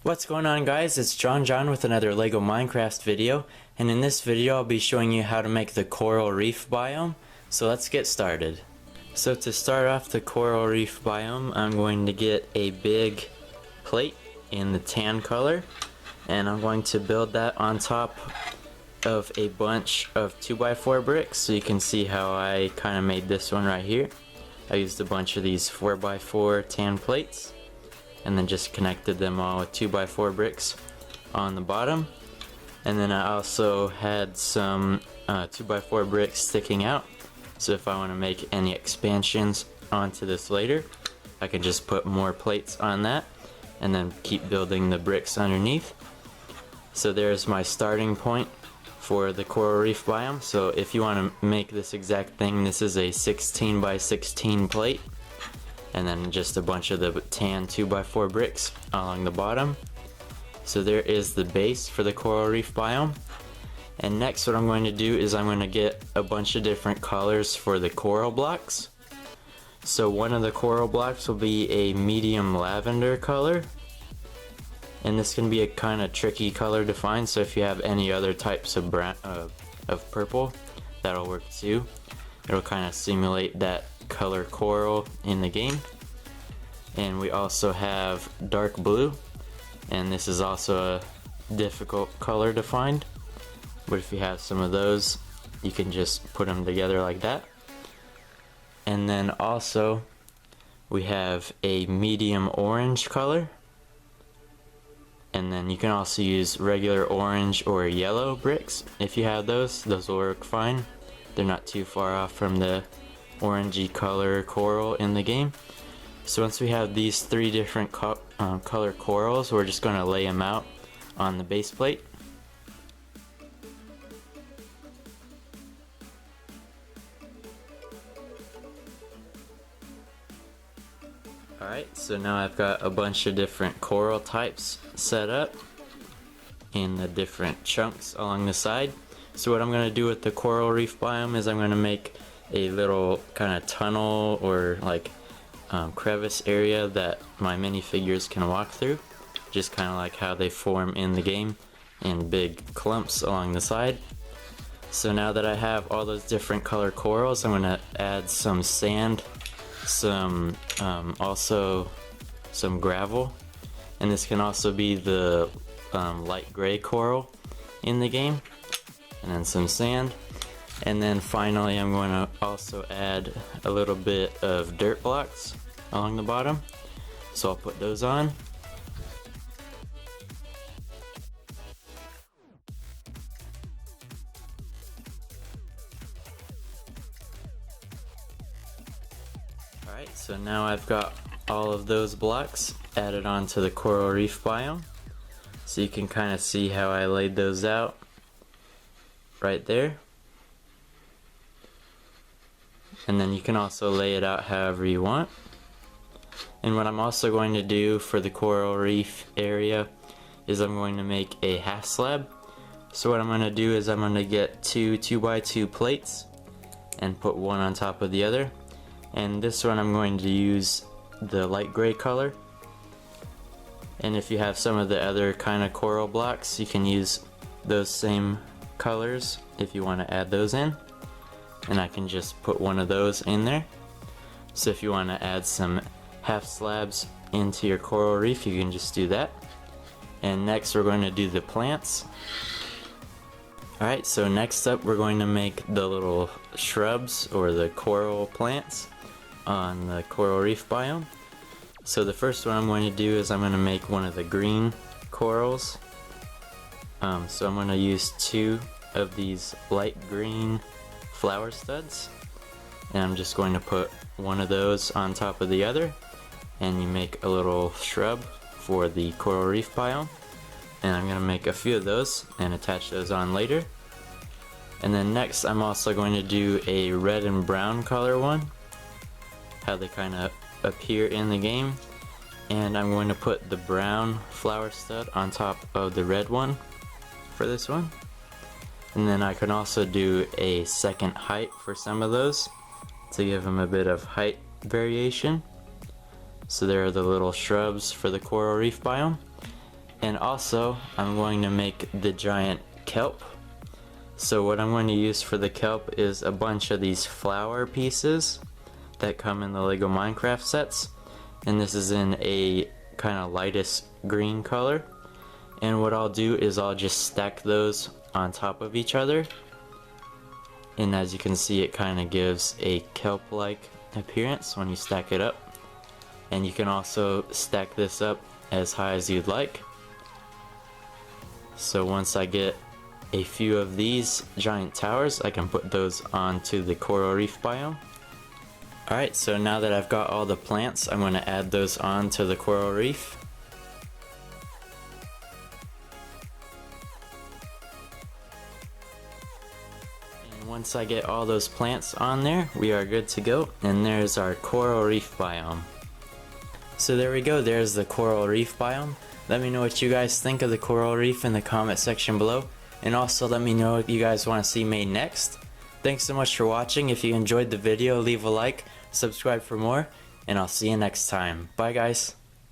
What's going on, guys? It's John with another LEGO Minecraft video, and in this video I'll be showing you how to make the coral reef biome. So let's get started. So to start off the coral reef biome, I'm going to get a big plate in the tan color, and I'm going to build that on top of a bunch of 2x4 bricks. So you can see how I kind of made this one right here. I used a bunch of these 4x4 tan plates and then just connected them all with 2x4 bricks on the bottom. And then I also had some 2x4 bricks sticking out, so if I want to make any expansions onto this later, I can just put more plates on that and then keep building the bricks underneath. So there's my starting point for the coral reef biome. So if you want to make this exact thing, this is a 16x16 plate, and then just a bunch of the tan 2x4 bricks along the bottom. So there is the base for the coral reef biome. And next what I'm going to do is I'm going to get a bunch of different colors for the coral blocks. So one of the coral blocks will be a medium lavender color, and this can be a kind of tricky color to find, so if you have any other types of purple, that'll work too. It'll kind of simulate that color coral in the game. And we also have dark blue, and this is also a difficult color to find, but if you have some of those, you can just put them together like that. And then also we have a medium orange color, and then you can also use regular orange or yellow bricks. If you have those will work fine. They're not too far off from the orangey color coral in the game. So once we have these three different color corals, we're just going to lay them out on the base plate. Alright, so now I've got a bunch of different coral types set up in the different chunks along the side. So what I'm going to do with the coral reef biome is I'm going to make a little kind of tunnel or like crevice area that my minifigures can walk through, just kind of like how they form in the game in big clumps along the side. So now that I have all those different color corals, I'm going to add some sand, some also some gravel, and this can also be the light gray coral in the game, and then some sand. And then finally I'm going to also add a little bit of dirt blocks along the bottom, so I'll put those on. Alright, so now I've got all of those blocks added onto the coral reef biome. So you can kind of see how I laid those out right there. And then you can also lay it out however you want. And what I'm also going to do for the coral reef area is I'm going to make a half slab. So what I'm going to do is I'm going to get two 2x2 plates and put one on top of the other. And this one I'm going to use the light gray color. And if you have some of the other kind of coral blocks, you can use those same colors if you want to add those in. And I can just put one of those in there. So if you want to add some half slabs into your coral reef, you can just do that. And next we're going to do the plants. Alright, so next up we're going to make the little shrubs or the coral plants on the coral reef biome. So the first one I'm going to do is I'm going to make one of the green corals. So I'm going to use two of these light green flower studs, and I'm just going to put one of those on top of the other, and you make a little shrub for the coral reef biome. And I'm going to make a few of those and attach those on later. And then next I'm also going to do a red and brown color one, how they kind of appear in the game. And I'm going to put the brown flower stud on top of the red one for this one. And then I can also do a second height for some of those to give them a bit of height variation. So there are the little shrubs for the coral reef biome. And also, I'm going to make the giant kelp. So what I'm going to use for the kelp is a bunch of these flower pieces that come in the Lego Minecraft sets. And this is in a kind of lightest green color. And what I'll do is I'll just stack those on top of each other. And as you can see, it kind of gives a kelp-like appearance when you stack it up. And you can also stack this up as high as you'd like. So once I get a few of these giant towers, I can put those onto the coral reef biome. Alright, so now that I've got all the plants, I'm going to add those onto the coral reef. And once I get all those plants on there, we are good to go. And there's our coral reef biome. So there we go, there's the coral reef biome. Let me know what you guys think of the coral reef in the comment section below. And also let me know what you guys want to see made next. Thanks so much for watching. If you enjoyed the video, leave a like, subscribe for more, and I'll see you next time. Bye guys.